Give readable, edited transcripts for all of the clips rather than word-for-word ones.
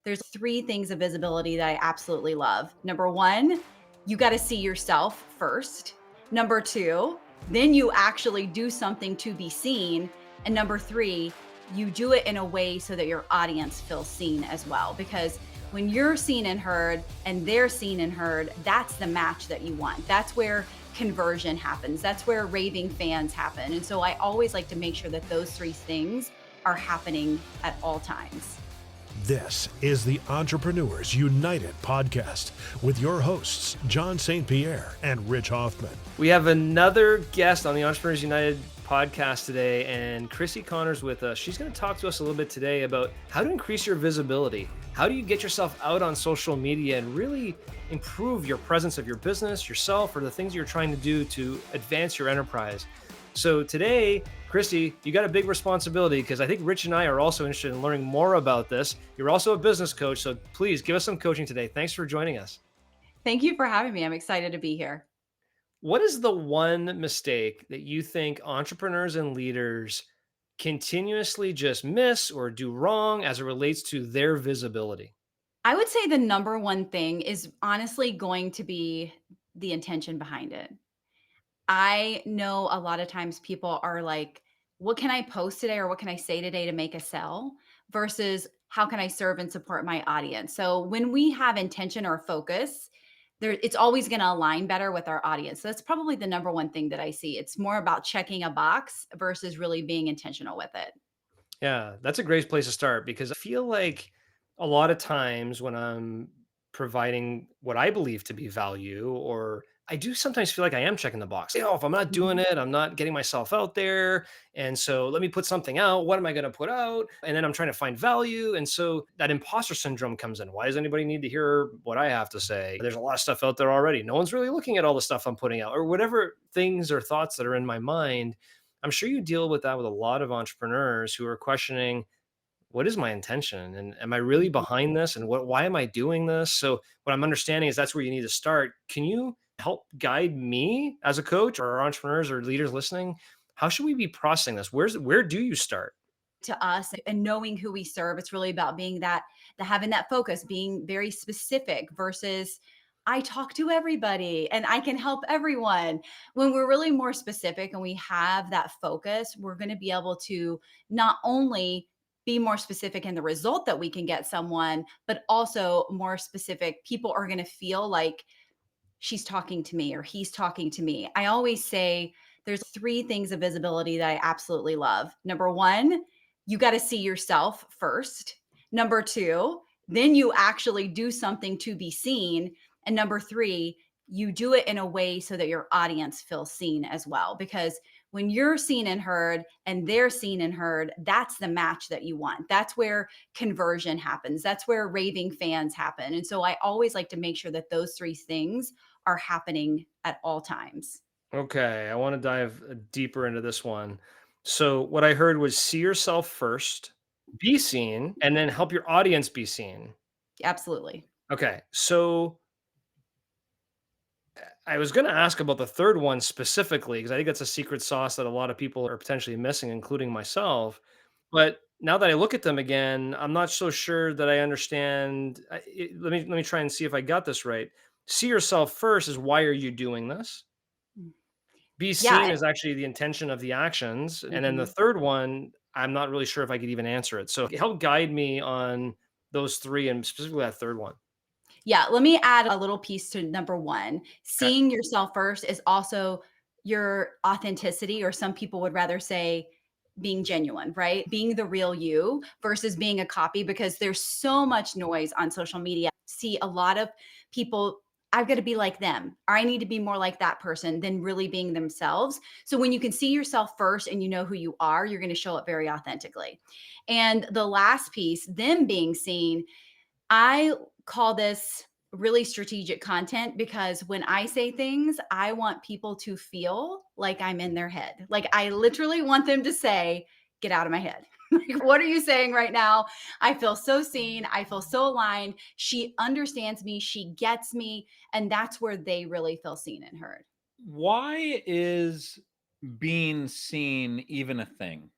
There's three things of visibility that I absolutely love. Number one, you got to see yourself first. Number two, then you actually do something to be seen. And number three, you do it in a way so that your audience feels seen as well. Because when you're seen and heard and they're seen and heard, that's the match that you want. That's where conversion happens. That's where raving fans happen. And so I always like to make sure that those three things are happening at all times. This is the Entrepreneurs United podcast with your hosts, John St. Pierre and Rich Hoffman. We have another guest on the Entrepreneurs United podcast today, and Crissy Connor's with us. She's going to talk to us a little bit today about how to increase your visibility. How do you get yourself out on social media and really improve your presence of your business, yourself, or the things you're trying to do to advance your enterprise? So today, Crissy, you got a big responsibility because I think Rich and I are also interested in learning more about this. You're also a business coach, so please give us some coaching today. Thanks for joining us. Thank you for having me. I'm excited to be here. What is the one mistake that you think entrepreneurs and leaders continuously just miss or do wrong as it relates to their visibility? I would say the number one thing is honestly going to be the intention behind it. I know a lot of times people are like, what can I post today or what can I say today to make a sell versus how can I serve and support my audience? So when we have intention or focus, it's always going to align better with our audience. So that's probably the number one thing that I see. It's more about checking a box versus really being intentional with it. Yeah, that's a great place to start because I feel like a lot of times when I'm providing what I believe to be value, or I do sometimes feel like I am checking the box. You know, if I'm not doing Mhm. it, I'm not getting myself out there. And so let me put something out. What am I going to put out? And then I'm trying to find value. And so that imposter syndrome comes in. Why does anybody need to hear what I have to say? There's a lot of stuff out there already. No one's really looking at all the stuff I'm putting out, or whatever things or thoughts that are in my mind. I'm sure you deal with that with a lot of entrepreneurs who are questioning, what is my intention? And am I really Mhm. behind this? And why am I doing this? So what I'm understanding is that's where you need to start. Can you help guide me as a coach or our entrepreneurs or leaders listening? How should we be processing this? Where do you start? To us and knowing who we serve, it's really about being that, the having that focus, being very specific versus I talk to everybody and I can help everyone. When we're really more specific and we have that focus, we're going to be able to not only be more specific in the result that we can get someone, but also more specific. People are going to feel like she's talking to me or he's talking to me. I always say there's three things of visibility that I absolutely love. Number one, you got to see yourself first. Number two, then you actually do something to be seen. And number three, you do it in a way so that your audience feels seen as well. Because when you're seen and heard and they're seen and heard, that's the match that you want. That's where conversion happens. That's where raving fans happen. And so I always like to make sure that those three things are happening at all times. Okay, I want to dive deeper into this one. So what I heard was see yourself first, be seen, and then help your audience be seen. Absolutely. Okay, so I was going to ask about the third one specifically because I think that's a secret sauce that a lot of people are potentially missing, including myself. But now that I look at them again, I'm not so sure that I understand. Let me try and see if I got this right. See yourself first is why are you doing this? Mm. Be Yeah. seen is actually the intention of the actions, and then the Mhm. third one, I'm not really sure if I could even answer it. So help guide me on those three and specifically that third one. Yeah, let me add a little piece to number one. Okay. Seeing yourself first is also your authenticity, or some people would rather say being genuine, right? Being the real you versus being a copy, because there's so much noise on social media. See a lot of people, I've got to be like them, or I need to be more like that person than really being themselves. So when you can see yourself first and you know who you are, you're going to show up very authentically. And the last piece, them being seen, I call this really strategic content because when I say things, I want people to feel like I'm in their head. Like I literally want them to say, get out of my head. Like, what are you saying right now? I feel so seen. I feel so aligned. She understands me. She gets me. And that's where they really feel seen and heard. Why is being seen even a thing?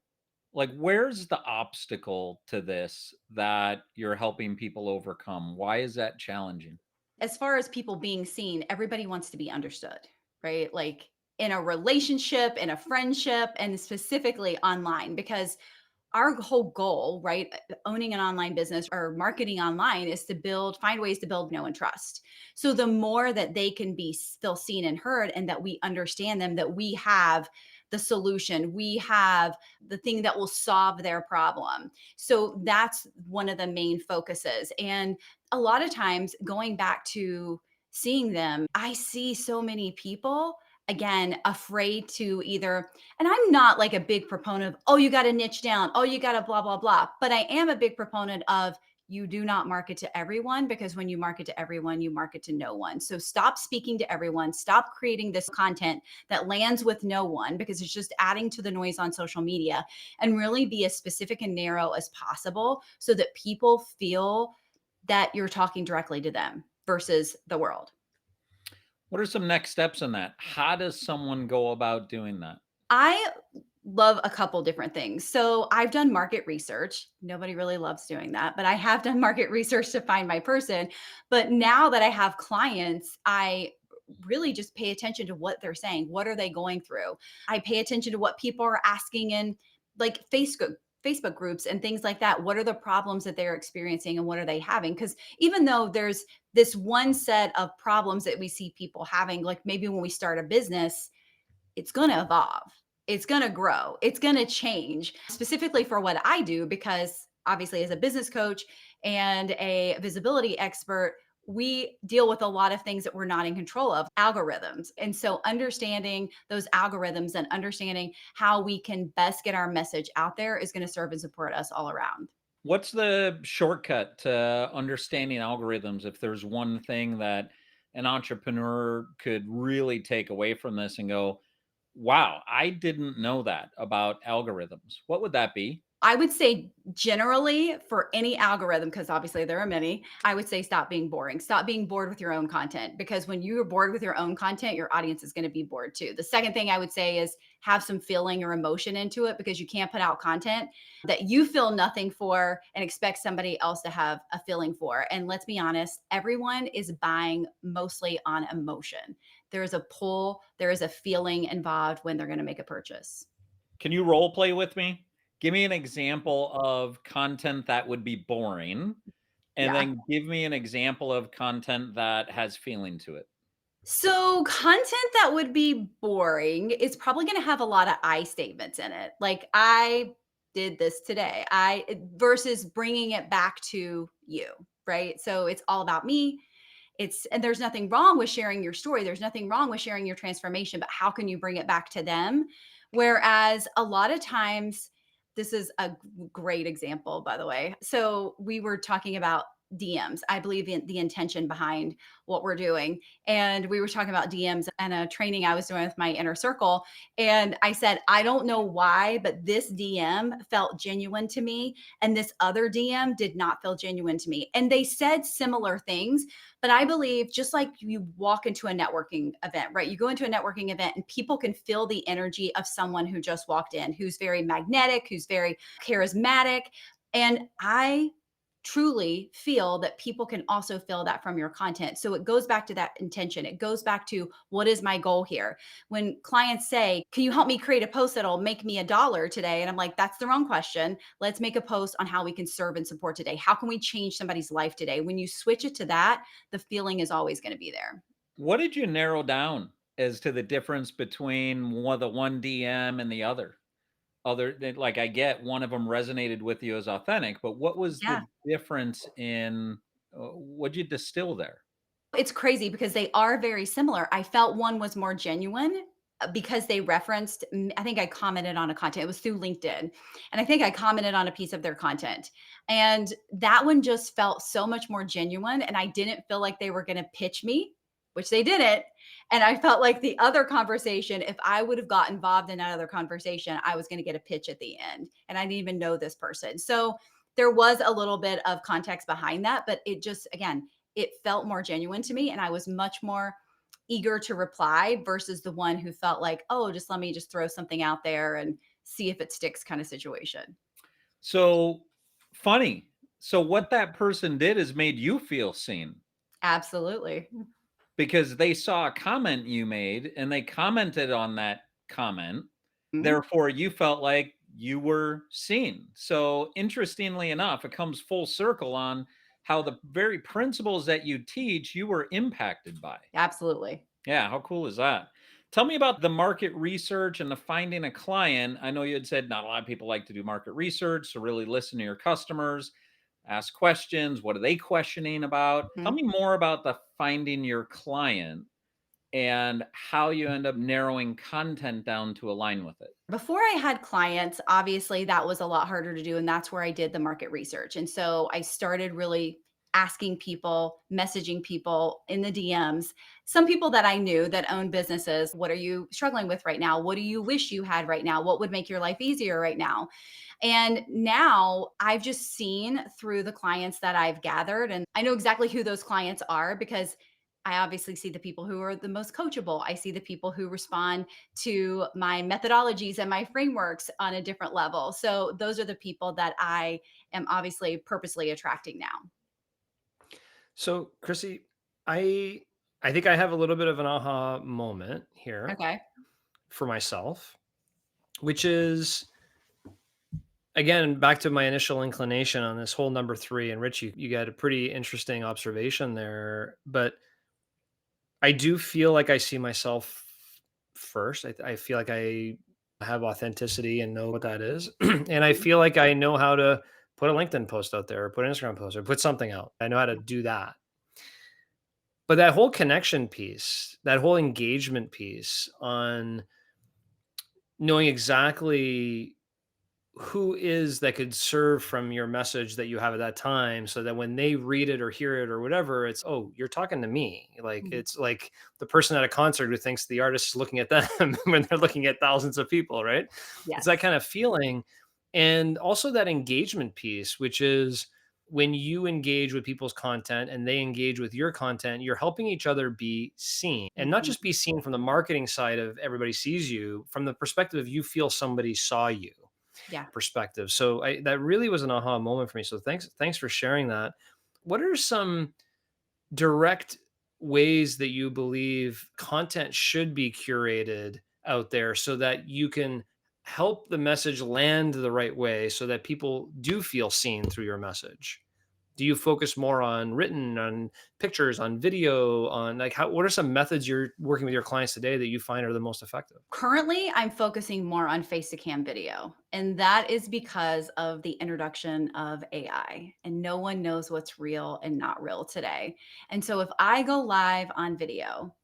Like, where's the obstacle to this that you're helping people overcome? Why is that challenging? As far as people being seen, everybody wants to be understood, right? Like in a relationship, in a friendship, and specifically online, because our whole goal, right, owning an online business or marketing online is to find ways to build know and trust. So the more that they can be still seen and heard, and that we understand them, that we have the solution, we have the thing that will solve their problem. So that's one of the main focuses. And a lot of times, going back to seeing them, I see so many people again afraid to either, and I'm not like a big proponent of, oh, you got to niche down, oh, you got to blah, blah, blah. But I am a big proponent of, you do not market to everyone, because when you market to everyone, you market to no one. So stop speaking to everyone. Stop creating this content that lands with no one, because it's just adding to the noise on social media, and really be as specific and narrow as possible so that people feel that you're talking directly to them versus the world. What are some next steps in that? How does someone go about doing that? I love a couple different things. So I've done market research. Nobody really loves doing that, but I have done market research to find my person. But now that I have clients, I really just pay attention to what they're saying. What are they going through? I pay attention to what people are asking in like Facebook groups and things like that. What are the problems that they're experiencing and what are they having? Because even though there's this one set of problems that we see people having, like maybe when we start a business, it's going to evolve. It's going to grow. It's going to change, specifically for what I do, because obviously, as a business coach and a visibility expert, we deal with a lot of things that we're not in control of, algorithms. And so, understanding those algorithms and understanding how we can best get our message out there is going to serve and support us all around. What's the shortcut to understanding algorithms? If there's one thing that an entrepreneur could really take away from this and go, wow, I didn't know that about algorithms, what would that be? I would say generally for any algorithm, because obviously there are many, I would say stop being boring. Stop being bored with your own content, because when you're bored with your own content, your audience is going to be bored too. The second thing I would say is have some feeling or emotion into it, because you can't put out content that you feel nothing for and expect somebody else to have a feeling for. And let's be honest, everyone is buying mostly on emotion. There is a pull, there is a feeling involved when they're going to make a purchase. Can you role play with me? Give me an example of content that would be boring, and Yeah. then give me an example of content that has feeling to it. So, content that would be boring is probably going to have a lot of I statements in it. Like, I did this today. Versus bringing it back to you, right? So, it's all about me. And there's nothing wrong with sharing your story. There's nothing wrong with sharing your transformation, but how can you bring it back to them? Whereas a lot of times, this is a great example, by the way. So, we were talking about DMs. I believe in the intention behind what we're doing. And we were talking about DMs and a training I was doing with my inner circle. And I said, I don't know why, but this DM felt genuine to me. And this other DM did not feel genuine to me. And they said similar things. But I believe, just like you walk into a networking event, right? You go into a networking event and people can feel the energy of someone who just walked in, who's very magnetic, who's very charismatic. And I truly feel that people can also feel that from your content. So it goes back to that intention. It goes back to, what is my goal here? When clients say, can you help me create a post that'll make me $1 today? And I'm like, that's the wrong question. Let's make a post on how we can serve and support today. How can we change somebody's life today? When you switch it to that, the feeling is always going to be there. What did you narrow down as to the difference between the one DM and the other? Like, I get one of them resonated with you as authentic, but what was Yeah. the difference in what'd you distill there? It's crazy because they are very similar. I felt one was more genuine because they referenced, I think I commented on a content. It was through LinkedIn. And I think I commented on a piece of their content. And that one just felt so much more genuine. And I didn't feel like they were going to pitch me, which they didn't. And I felt like the other conversation, if I would have got involved in that other conversation, I was going to get a pitch at the end. And I didn't even know this person. So there was a little bit of context behind that, but it just, again, it felt more genuine to me. And I was much more eager to reply versus the one who felt like, oh, just let me just throw something out there and see if it sticks kind of situation. So funny. So what that person did is made you feel seen Absolutely. because they saw a comment you made and they commented on that comment. Mhm. Therefore, you felt like you were seen. So interestingly enough, it comes full circle on how the very principles that you teach, you were impacted by. Absolutely. Yeah, how cool is that? Tell me about the market research and the finding a client. I know you had said not a lot of people like to do market research, so really listen to your customers, ask questions. What are they questioning about? Tell Mhm. me more about the finding your client and how you end up narrowing content down to align with it. Before I had clients, obviously that was a lot harder to do. And that's where I did the market research. And so I started really asking people, messaging people in the DMs, some people that I knew that own businesses. What are you struggling with right now? What do you wish you had right now? What would make your life easier right now? And now I've just seen through the clients that I've gathered, and I know exactly who those clients are because I obviously see the people who are the most coachable. I see the people who respond to my methodologies and my frameworks on a different level. So those are the people that I am obviously purposely attracting now. So, Chrissy, I I think I have a little bit of an aha moment here Okay. for myself, which is again back to my initial inclination on this whole number three. And Rich, you got a pretty interesting observation there, but I do feel like I see myself first. I feel like I have authenticity and know what that is. And I Mhm. feel like I know how to put a LinkedIn post out there or put an Instagram post or put something out. I know how to do that. But that whole connection piece, that whole engagement piece on knowing exactly who is that could serve from your message that you have at that time so that when they read it or hear it or whatever it's, oh, you're talking to me. Like Mhm. it's like the person at a concert who thinks the artist is looking at them when they're looking at thousands of people, right? It's that Yes. kind of feeling. And also that engagement piece, which is when you engage with people's content and they engage with your content, you're helping each other be seen, and not Mhm. just be seen from the marketing side of everybody sees you, from the perspective of you feel somebody saw you Yeah. perspective. So that really was an aha moment for me. So thanks for sharing that. What are some direct ways that you believe content should be curated out there so that you can help the message land the right way so that people do feel seen through your message? Do you focus more on written, on pictures, on video, on like how what are some methods you're working with your clients today that you find are the most effective? Currently, I'm focusing more on face to cam video. And that is because of the introduction of AI. And no one knows what's real and not real today. And so if I go live on video,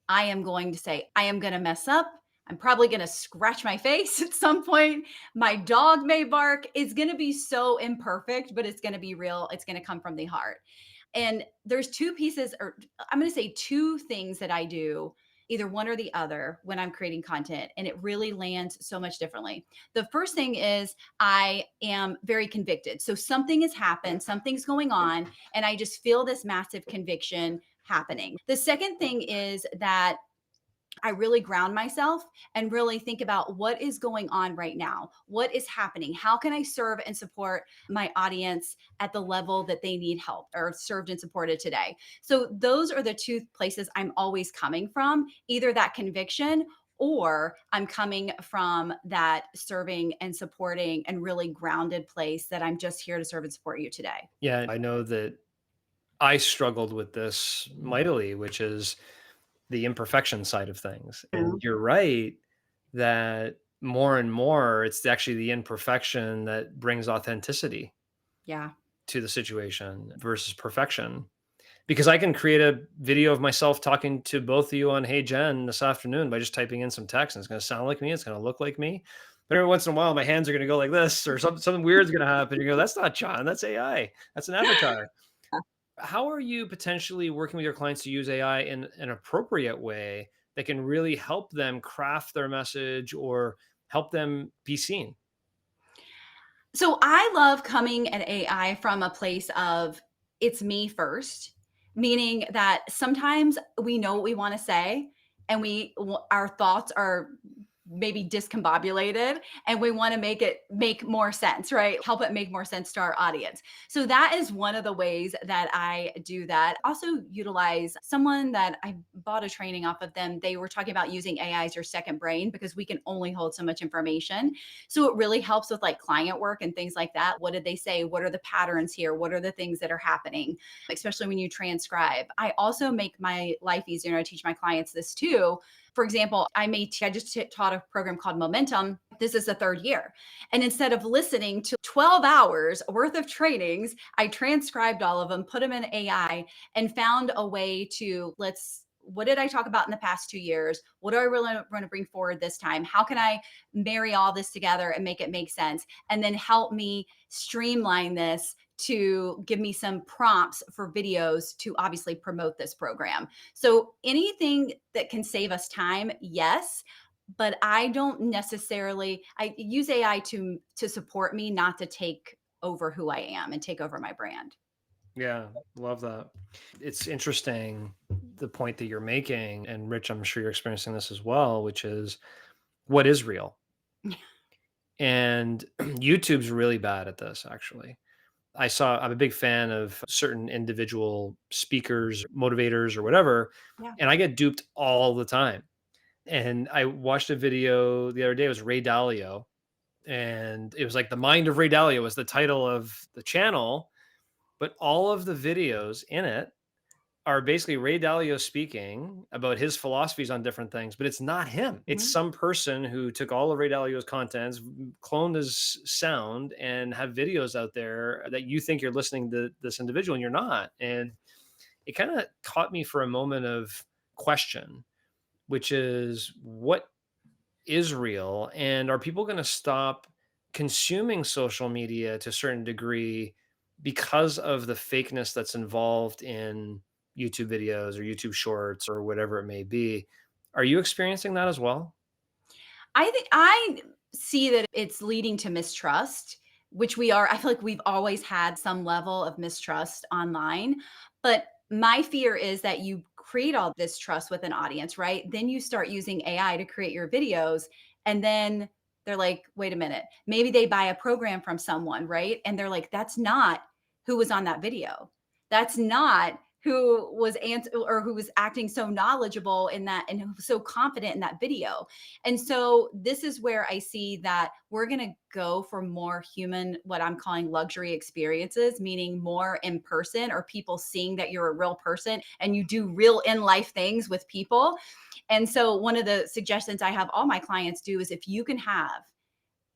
I am going to say, I am going to mess up. I'm probably going to scratch my face at some point. My dog may bark. It's going to be so imperfect, but it's going to be real. It's going to come from the heart. And there's two pieces, or I'm going to say two things that I do, either one or the other, when I'm creating content. And it really lands so much differently. The first thing is I am very convicted. So something has happened, something's going on, and I just feel this massive conviction happening. The second thing is that I really ground myself and really think about what is going on right now. What is happening? How can I serve and support my audience at the level that they need help or served and supported today? So, those are the two places I'm always coming from, either that conviction or I'm coming from that serving and supporting and really grounded place that I'm just here to serve and support you today. Yeah, I know that I struggled with this mightily, which is the imperfection side of things. And Mhm. you're right that more and more it's actually the imperfection that brings authenticity Yeah. to the situation versus perfection. Because I can create a video of myself talking to both of you on Hey Jen this afternoon by just typing in some text, and it's going to sound like me, it's going to look like me. But every once in a while, my hands are going to go like this, or something weird is going to happen. You go, that's not John, that's AI, that's an avatar. How are you potentially working with your clients to use AI in an appropriate way that can really help them craft their message or help them be seen? So I love coming at AI from a place of it's me first, meaning that sometimes we know what we want to say and our thoughts are maybe discombobulated, and we want to make it make more sense, right? Help it make more sense to our audience. So that is one of the ways that I do that. Also utilize someone that I bought a training off of them. They were talking about using AI as your second brain because we can only hold so much information. So it really helps with like client work and things like that. What did they say? What are the patterns here? What are the things that are happening? Especially when you transcribe. I also make my life easier. And I teach my clients this too. For example, I just taught a program called Momentum. This is the third year. And instead of listening to 12 hours worth of trainings, I transcribed all of them, put them in AI, and found a way to what did I talk about in the past 2 years? What do I really want to bring forward this time? How can I marry all this together and make it make sense? And then help me streamline this to give me some prompts for videos to obviously promote this program. So anything that can save us time, yes, but I don't necessarily, I use AI to support me, not to take over who I am and take over my brand. Yeah, love that. It's interesting the point that you're making, and Rich, I'm sure you're experiencing this as well, which is what is real. And YouTube's really bad at this, actually. I'm a big fan of certain individual speakers, motivators, or whatever, Yeah. and I get duped all the time. And I watched a video the other day, it was Ray Dalio, and it was like The Mind of Ray Dalio was the title of the channel, but all of the videos in it are basically Ray Dalio speaking about his philosophies on different things, but it's not him. It's Mhm. some person who took all of Ray Dalio's contents, cloned his sound, and have videos out there that you think you're listening to this individual and you're not. And it kind of caught me for a moment of question, which is what is real? And are people going to stop consuming social media to a certain degree because of the fakeness that's involved in YouTube videos or YouTube shorts or whatever it may be? Are you experiencing that as well? I think I see that it's leading to mistrust, which I feel like we've always had some level of mistrust online. But my fear is that you create all this trust with an audience, right? Then you start using AI to create your videos. And then they're like, wait a minute, maybe they buy a program from someone, right? And they're like, that's not who was on that video. That's not who was acting so knowledgeable in that and who was so confident in that video. And so this is where I see that we're going to go for more human, what I'm calling luxury experiences, meaning more in person or people seeing that you're a real person and you do real in life things with people. And so one of the suggestions I have all my clients do is if you can have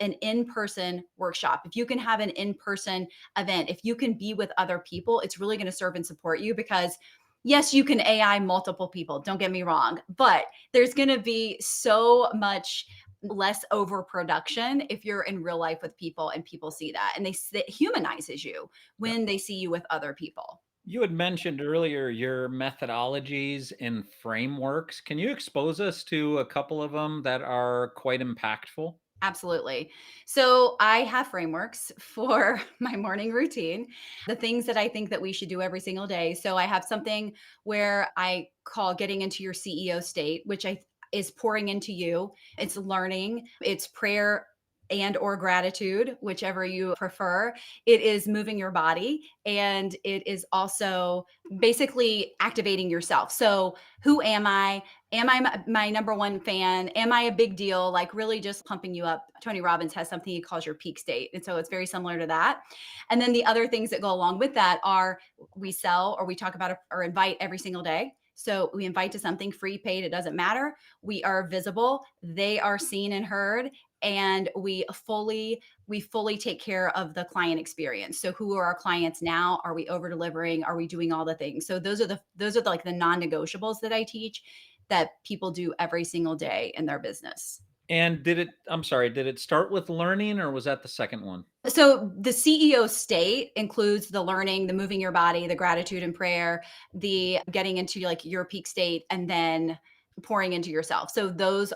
an in-person workshop, if you can have an in-person event, if you can be with other people, it's really going to serve and support you because yes, you can AI multiple people, don't get me wrong, but there's going to be so much less overproduction if you're in real life with people and people see that and it humanizes you Yeah. when they see you with other people. You had mentioned earlier your methodologies and frameworks. Can you expose us to a couple of them that are quite impactful? Absolutely. So I have frameworks for my morning routine, the things that I think that we should do every single day. So I have something where I call getting into your CEO state, which I is pouring into you. It's learning, it's prayer and or gratitude, whichever you prefer. It is moving your body and it is also basically activating yourself. So who am I? Am I my number one fan? Am I a big deal? Like really just pumping you up. Tony Robbins has something he calls your peak state. And so it's very similar to that. And then the other things that go along with that are we sell or we talk about or invite every single day. So we invite to something free, paid, it doesn't matter. We are visible, they are seen and heard, and we fully take care of the client experience. So who are our clients now? Are we over delivering? Are we doing all the things? So those are like the non-negotiables that I teach that people do every single day in their business. And did it start with learning or was that the second one? So the CEO state includes the learning, the moving your body, the gratitude and prayer, the getting into like your peak state and then pouring into yourself. So that's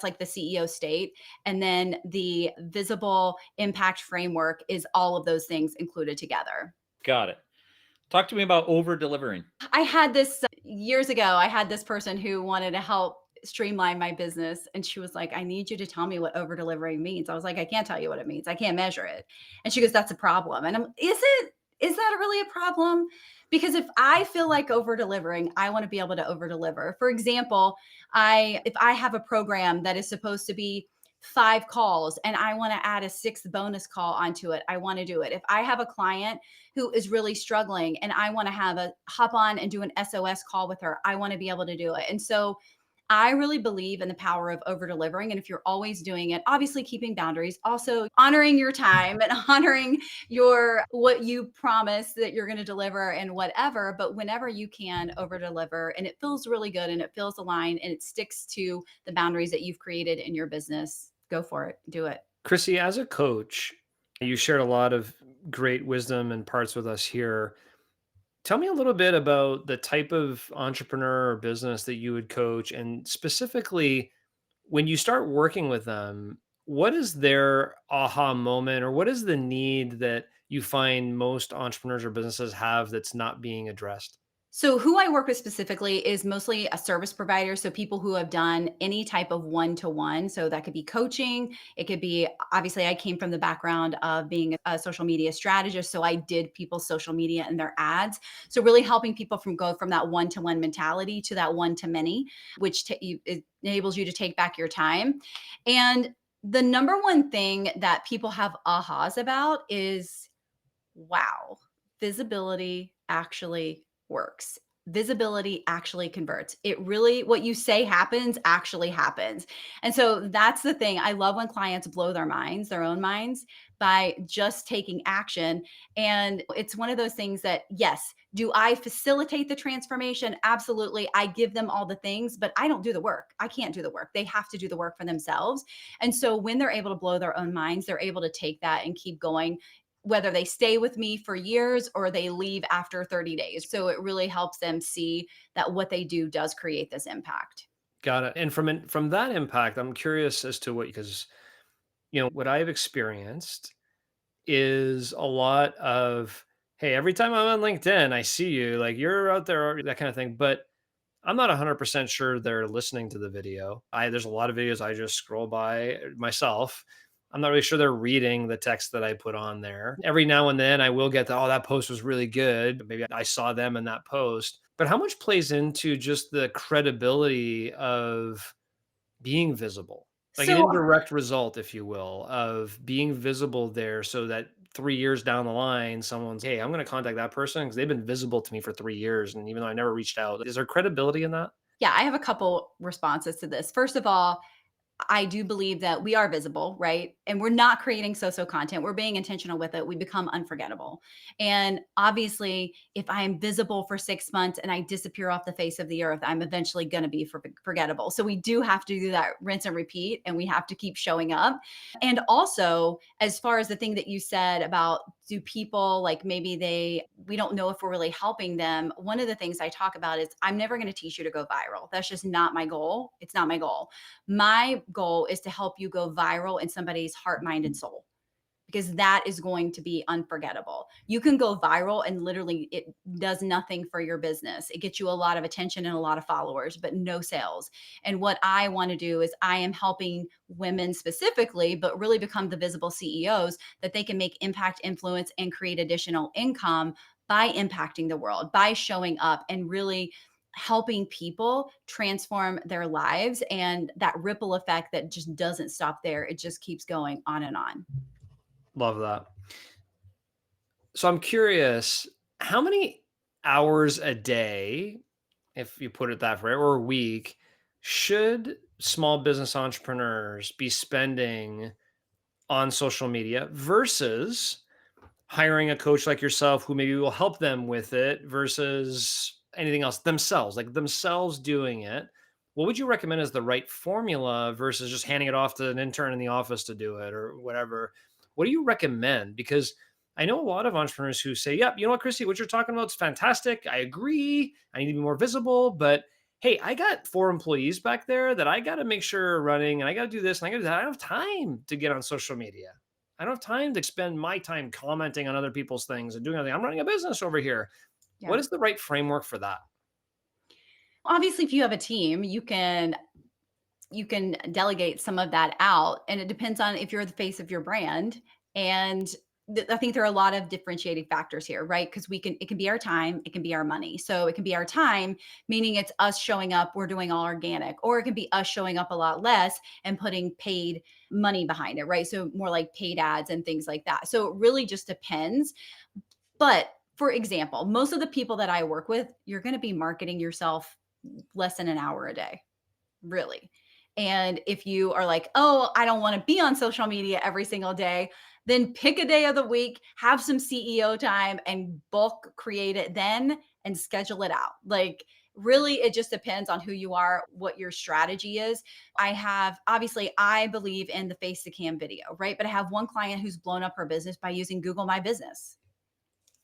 like the CEO state. And then the visible impact framework is all of those things included together. Got it. Talk to me about over delivering. I had this years ago. I had this person who wanted to help streamline my business. And she was like, I need you to tell me what over delivering means. I was like, I can't tell you what it means. I can't measure it. And she goes, that's a problem. And is that really a problem? Because if I feel like over delivering, I want to be able to over deliver. For example, if I have a program that is supposed to be 5 calls and I want to add a 6th bonus call onto it, I want to do it. If I have a client who is really struggling and I want to have a hop on and do an SOS call with her, I want to be able to do it. And so I really believe in the power of over delivering. And if you're always doing it, obviously keeping boundaries, also honoring your time and honoring what you promise that you're going to deliver and whatever. But whenever you can over deliver and it feels really good and it feels aligned and it sticks to the boundaries that you've created in your business, go for it. Do it. Crissy, as a coach, you shared a lot of great wisdom and parts with us here. Tell me a little bit about the type of entrepreneur or business that you would coach, and specifically when you start working with them, what is their aha moment, or what is the need that you find most entrepreneurs or businesses have that's not being addressed? So, who I work with specifically is mostly a service provider. So, people who have done any type of one to one. So, that could be coaching. It could be, obviously, I came from the background of being a social media strategist. So, I did people's social media and their ads. So, really helping people go from that one to one mentality to that one to many, which it enables you to take back your time. And the number one thing that people have ahas about is, wow, visibility actually works. Visibility actually converts. It really, what you say happens actually happens. And so that's the thing. I love when clients blow their own minds by just taking action. And it's one of those things that, yes, do I facilitate the transformation? Absolutely. I give them all the things, but I don't do the work. I can't do the work. They have to do the work for themselves. And so when they're able to blow their own minds, they're able to take that and keep going, whether they stay with me for years or they leave after 30 days. So it really helps them see that what they do does create this impact. Got it. And from that impact, I'm curious as to what, because what I've experienced is a lot of, hey, every time I'm on LinkedIn, I see you, like you're out there, that kind of thing. But I'm not 100% sure they're listening to the video. There's a lot of videos I just scroll by myself. I'm not really sure they're reading the text that I put on there. Every now and then I will get the, oh, that post was really good. Maybe I saw them in that post. But how much plays into just the credibility of being visible? Like an So indirect result, if you will, of being visible there, so that 3 years down the line, someone's, hey, I'm going to contact that person because they've been visible to me for 3 years. And even though I never reached out, is there credibility in that? yeah, I have a couple responses to this. First of all, I do believe that we are visible, right? And we're not creating so content. We're being intentional with it. We become unforgettable. And obviously, if I am visible for 6 months and I disappear off the face of the earth, I'm eventually going to be forgettable. So we do have to do that rinse and repeat, and we have to keep showing up. And also, as far as the thing that you said about, do people like, maybe we don't know if we're really helping them. One of the things I talk about is, I'm never going to teach you to go viral. That's just not my goal. It's not my goal. My goal is to help you go viral in somebody's heart, mind, and soul, because that is going to be unforgettable. You can go viral and literally it does nothing for your business. It gets you a lot of attention and a lot of followers, but no sales. And what I want to do is, I am helping women specifically, but really become the visible CEOs, that they can make impact, influence, and create additional income by impacting the world, by showing up and really helping people transform their lives. And that ripple effect that just doesn't stop there. It just keeps going on and on. Love that. So I'm curious, how many hours a day, if you put it that way, or a week, should small business entrepreneurs be spending on social media versus hiring a coach like yourself who maybe will help them with it, versus anything else themselves, like themselves doing it? What would you recommend as the right formula versus just handing it off to an intern in the office to do it or whatever? What do you recommend? Because I know a lot of entrepreneurs who say, yep, you know what, Crissy, what you're talking about is fantastic. I agree. I need to be more visible, but hey, I got 4 employees back there that I got to make sure are running, and I got to do this and I got to do that. I don't have time to get on social media. I don't have time to spend my time commenting on other people's things and doing everything. I'm running a business over here. Yeah. What is the right framework for that? Obviously, if you have a team, you can you can delegate some of that out. And it depends on if you're the face of your brand. And I think there are a lot of differentiating factors here, right? Because it can be our time, it can be our money. So it can be our time, meaning it's us showing up, we're doing all organic, or it can be us showing up a lot less and putting paid money behind it, right? So more like paid ads and things like that. So it really just depends. But for example, most of the people that I work with, you're going to be marketing yourself less than an hour a day, really. And if you are like, oh, I don't want to be on social media every single day, then pick a day of the week, have some CEO time and bulk create it then and schedule it out. Like, really, it just depends on who you are, what your strategy is. Obviously, I believe in the face to cam video, right? But I have one client who's blown up her business by using Google My Business,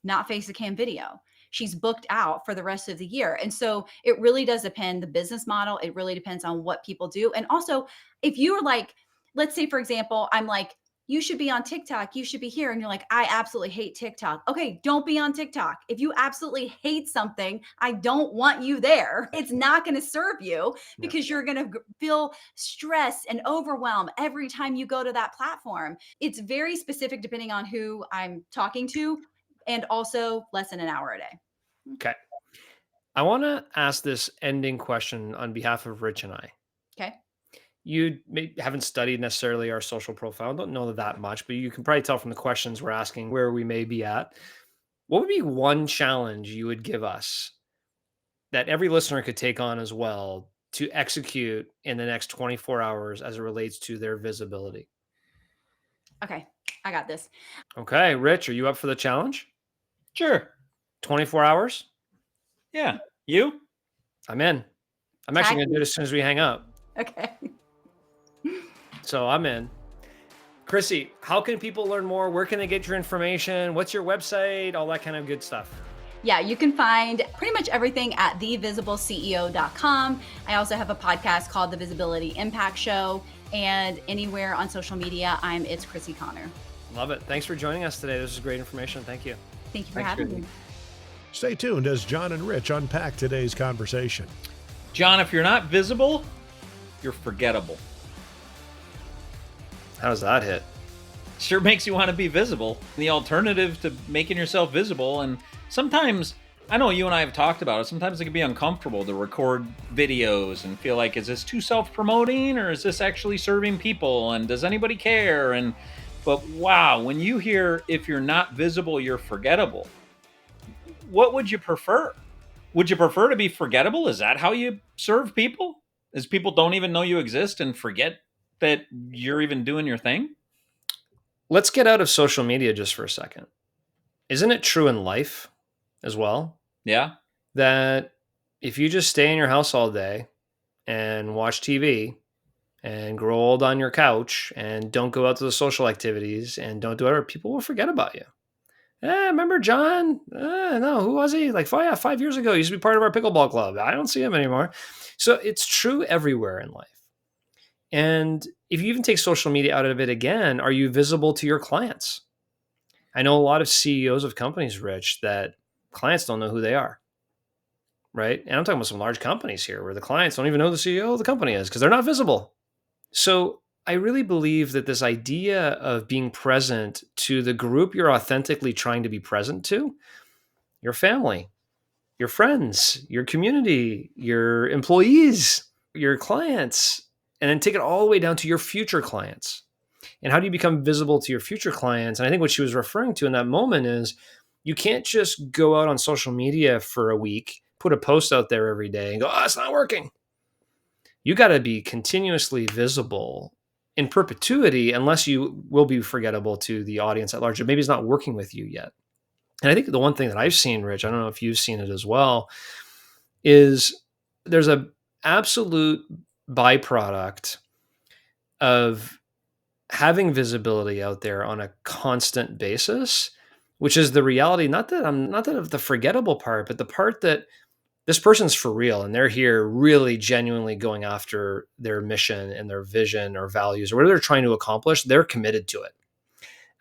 not face to cam video. She's booked out for the rest of the year. And so it really does depend the business model. It really depends on what people do. And also, if you're like, let's say, for example, I'm like, you should be on TikTok, you should be here. And you're like, I absolutely hate TikTok. Okay, don't be on TikTok. If you absolutely hate something, I don't want you there. It's not going to serve you because you're going to feel stress and overwhelm every time you go to that platform. It's very specific depending on who I'm talking to, and also less than an hour a day. Okay. I want to ask this ending question on behalf of Rich and I. Okay. You haven't studied necessarily our social profile, don't know that much, but you can probably tell from the questions we're asking where we may be at. What would be one challenge you would give us that every listener could take on as well to execute in the next 24 hours as it relates to their visibility? Okay. I got this. Okay. Rich, are you up for the challenge? Sure. 24 hours? Yeah. You? I'm in. I'm actually going to do it as soon as we hang up. Okay. So I'm in. Crissy, how can people learn more? Where can they get your information? What's your website? All that kind of good stuff. Yeah, you can find pretty much everything at thevisibleceo.com. I also have a podcast called The Visibility Impact Show, and anywhere on social media, it's Crissy Connor. Love it. Thanks for joining us today. This is great information. Thank you. Thank you for having me. Stay tuned as John and Rich unpack today's conversation. John, if you're not visible, you're forgettable. How does that hit? Sure makes you want to be visible. The alternative to making yourself visible, and sometimes, I know you and I have talked about it, sometimes it can be uncomfortable to record videos and feel like, is this too self-promoting or is this actually serving people? And does anybody care? But wow, when you hear, if you're not visible, you're forgettable, what would you prefer? Would you prefer to be forgettable? Is that how you serve people? Is people don't even know you exist and forget that you're even doing your thing? Let's get out of social media just for a second. Isn't it true in life as well? Yeah. That if you just stay in your house all day and watch TV and grow old on your couch and don't go out to the social activities and don't do whatever, people will forget about you. Remember John? No, who was he? Like, 5 years ago, he used to be part of our pickleball club. I don't see him anymore. So it's true everywhere in life. And if you even take social media out of it again, are you visible to your clients? I know a lot of CEOs of companies, Rich, that clients don't know who they are, right? And I'm talking about some large companies here where the clients don't even know who the CEO of the company is because they're not visible. So I really believe that this idea of being present to the group you're authentically trying to be present to, your family, your friends, your community, your employees, your clients, and then take it all the way down to your future clients. And how do you become visible to your future clients? And I think what she was referring to in that moment is you can't just go out on social media for a week, put a post out there every day and go, oh, it's not working. You got to be continuously visible in perpetuity, unless you will be forgettable to the audience at large, or maybe it's not working with you yet. And I think the one thing that I've seen, Rich, I don't know if you've seen it as well, is there's a absolute byproduct of having visibility out there on a constant basis, which is the reality, not that of the forgettable part, but the part that this person's for real and they're here really genuinely going after their mission and their vision or values or whatever they're trying to accomplish. They're committed to it,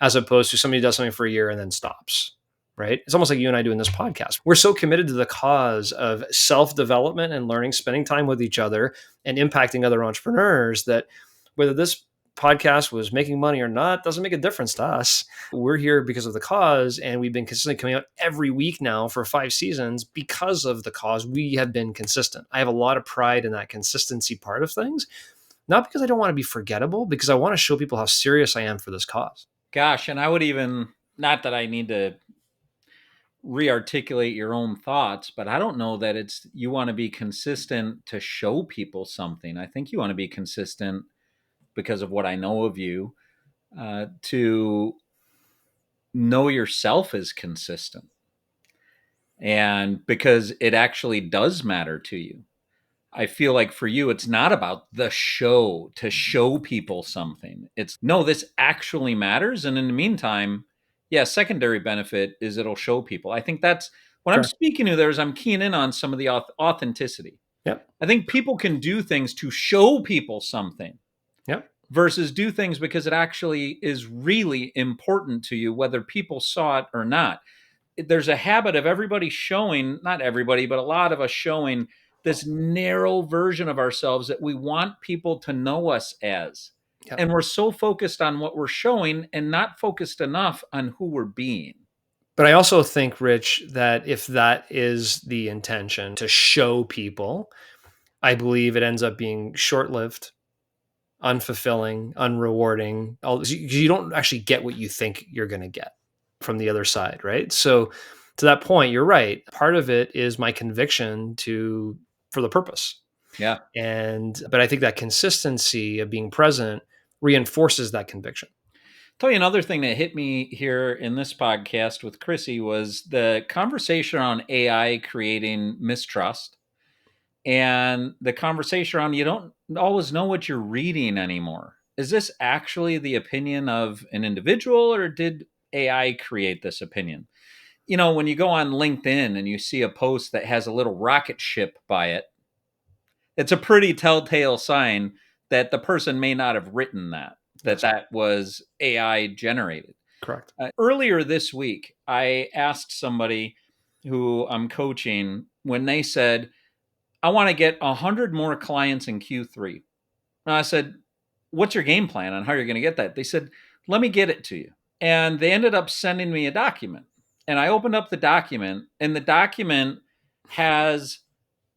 as opposed to somebody who does something for a year and then stops. right? It's almost like you and I doing this podcast. We're so committed to the cause of self-development and learning, spending time with each other and impacting other entrepreneurs, that whether this podcast was making money or not doesn't make a difference to us. We're here because of the cause, and we've been consistently coming out every week now for 5 seasons because of the cause. We have been consistent. I have a lot of pride in that consistency part of things, not because I don't want to be forgettable, because I want to show people how serious I am for this cause. Gosh, and I would even, not that I need to re-articulate your own thoughts, but I don't know that it's you want to be consistent to show people something. I think you want to be consistent because of what I know of you, to know yourself as consistent, and because it actually does matter to you. I feel like for you, it's not about the show to show people something. It's no, this actually matters. And in the meantime, yeah, secondary benefit is it'll show people. I think that's what I'm Sure. speaking to there is I'm keying in on some of the authenticity. Yep. I think people can do things to show people something Yep. versus do things because it actually is really important to you, whether people saw it or not. There's a habit of everybody showing, not everybody, but a lot of us showing this narrow version of ourselves that we want people to know us as. Yep. And we're so focused on what we're showing and not focused enough on who we're being. But I also think, Rich, that if that is the intention to show people, I believe it ends up being short-lived, unfulfilling, unrewarding. You don't actually get what you think you're going to get from the other side, right? So to that point, you're right. Part of it is my conviction for the purpose. Yeah. But I think that consistency of being present reinforces that conviction. Tell you another thing that hit me here in this podcast with Crissy was the conversation on AI creating mistrust, and the conversation around you don't always know what you're reading anymore. Is this actually the opinion of an individual, or did AI create this opinion? You know, when you go on LinkedIn and you see a post that has a little rocket ship by it, it's a pretty telltale sign that the person may not have written that was AI generated. Correct. Earlier this week, I asked somebody who I'm coaching when they said, I want to get 100 more clients in Q3. And I said, what's your game plan on how you're going to get that? They said, let me get it to you. And they ended up sending me a document. And I opened up the document, and the document has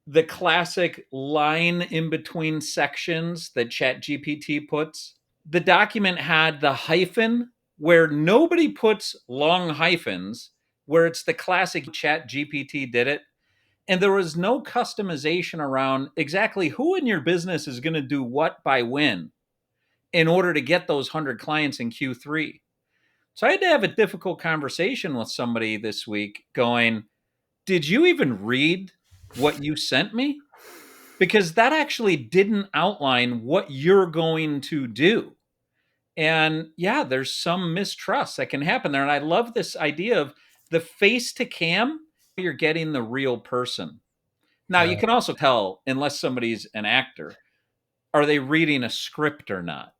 the classic line in between sections that ChatGPT puts. The document had the hyphen where nobody puts long hyphens, where it's the classic ChatGPT did it. And there was no customization around exactly who in your business is going to do what by when in order to get those 100 clients in Q3. So I had to have a difficult conversation with somebody this week going, did you even read what you sent me? Because that actually didn't outline what you're going to do. And yeah, there's some mistrust that can happen there. And I love this idea of the face to cam, you're getting the real person. Now, you can also tell, unless somebody's an actor, are they reading a script or not?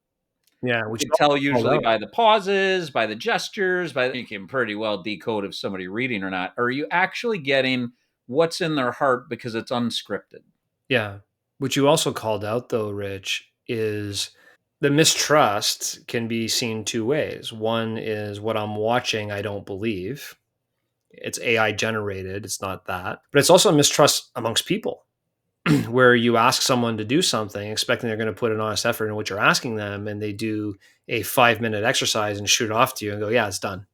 Yeah, You which can tell usually by the pauses, by the gestures, you can pretty well decode if somebody reading or not. Are you actually getting what's in their heart because it's unscripted? Yeah. What you also called out, though, Rich, is the mistrust can be seen 2 ways. One is what I'm watching, I don't believe. It's AI generated. It's not that. But it's also a mistrust amongst people where you ask someone to do something, expecting they're going to put an honest effort in what you're asking them, and they do a 5-minute exercise and shoot it off to you and go, yeah, it's done.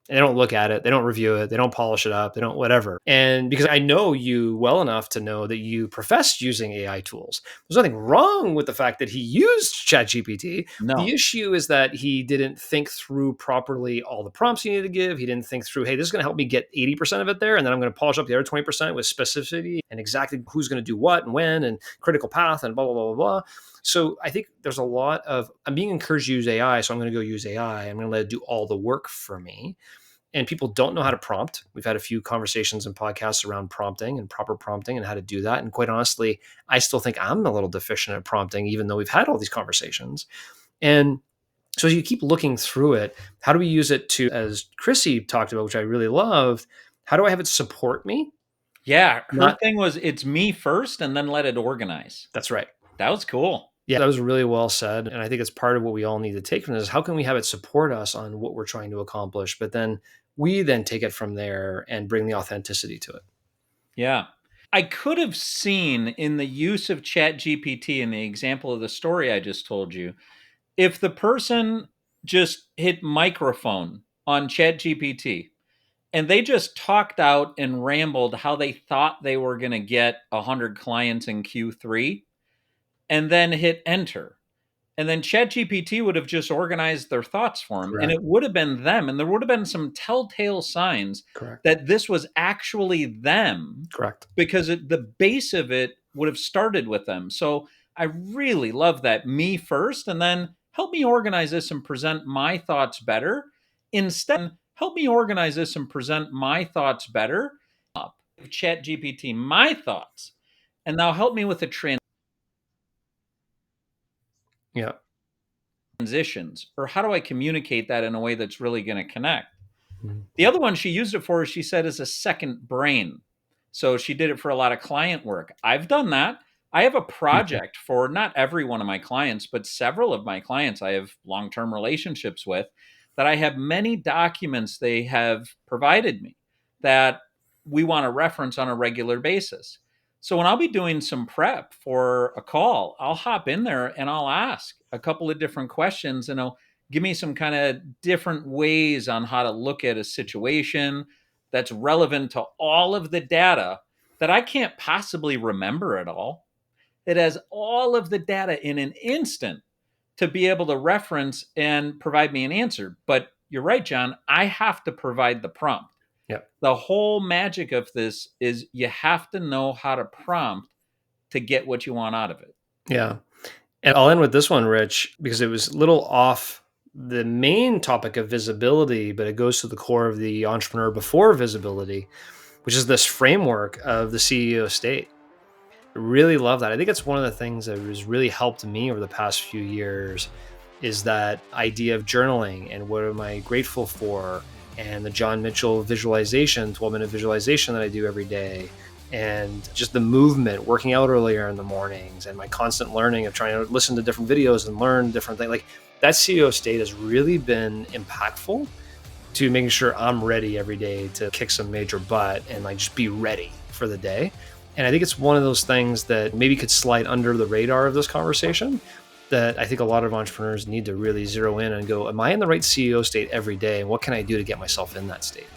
And they don't look at it. They don't review it. They don't polish it up. They don't whatever. And because I know you well enough to know that you profess using AI tools, there's nothing wrong with the fact that he used ChatGPT. No. The issue is that he didn't think through properly all the prompts he needed to give. He didn't think through, hey, this is going to help me get 80% of it there. And then I'm going to polish up the other 20% with specificity and exactly who's going to do what and when and critical path and blah, blah, blah, blah, blah. So I think there's a lot of, I'm being encouraged to use AI, so I'm going to go use AI. I'm going to let it do all the work for me. And people don't know how to prompt. We've had a few conversations and podcasts around prompting and proper prompting and how to do that. And quite honestly, I still think I'm a little deficient at prompting, even though we've had all these conversations. And So as you keep looking through it, how do we use it to, as Crissy talked about, which I really loved, how do I have it support me? Yeah, her Not, thing was it's me first and then let it organize. that's right. That was cool. Yeah, that was really well said. And I think it's part of what we all need to take from this is how can we have it support us on what we're trying to accomplish, but then we then take it from there and bring the authenticity to it. Yeah. I could have seen in the use of Chat GPT in the example of the story I just told you, if the person just hit microphone on Chat GPT and they just talked out and rambled how they thought they were going to get 100 clients in Q3 and then hit enter. And then ChatGPT would have just organized their thoughts for them, and Correct. it would have been them. And there would have been some telltale signs Correct. that this was actually them Correct. because the base of it would have started with them. So I really love that me first, and then help me organize this and present my thoughts better. Instead, help me organize this and present my thoughts better. ChatGPT my thoughts, and now help me with the Yeah. transitions, or how do I communicate that in a way that's really going to connect? Mhm. The other one she used it for, she said, is a second brain. So she did it for a lot of client work. I've done that. I have a project for not every one of my clients, but several of my clients I have long-term relationships with, that I have many documents they have provided me that we want to reference on a regular basis. So when I'll be doing some prep for a call, I'll hop in there and I'll ask a couple of different questions, and I'll give me some kind of different ways on how to look at a situation that's relevant to all of the data that I can't possibly remember at all. It has all of the data in an instant to be able to reference and provide me an answer. But you're right, John, I have to provide the prompt. Yep. The whole magic of this is you have to know how to prompt to get what you want out of it. Yeah. And I'll end with this one, Rich, because it was a little off the main topic of visibility, but it goes to the core of the entrepreneur before visibility, which is this framework of the CEO state. I really love that. I think it's one of the things that has really helped me over the past few years is that idea of journaling and what am I grateful for, and the John Mitchell visualization, 12-minute visualization that I do every day, and just the movement, working out earlier in the mornings, and my constant learning of trying to listen to different videos and learn different things. Like that CEO state has really been impactful to making sure I'm ready every day to kick some major butt and like just be ready for the day. And I think it's one of those things that maybe could slide under the radar of this conversation that I think a lot of entrepreneurs need to really zero in and go, am I in the right CEO state every day? And what can I do to get myself in that state?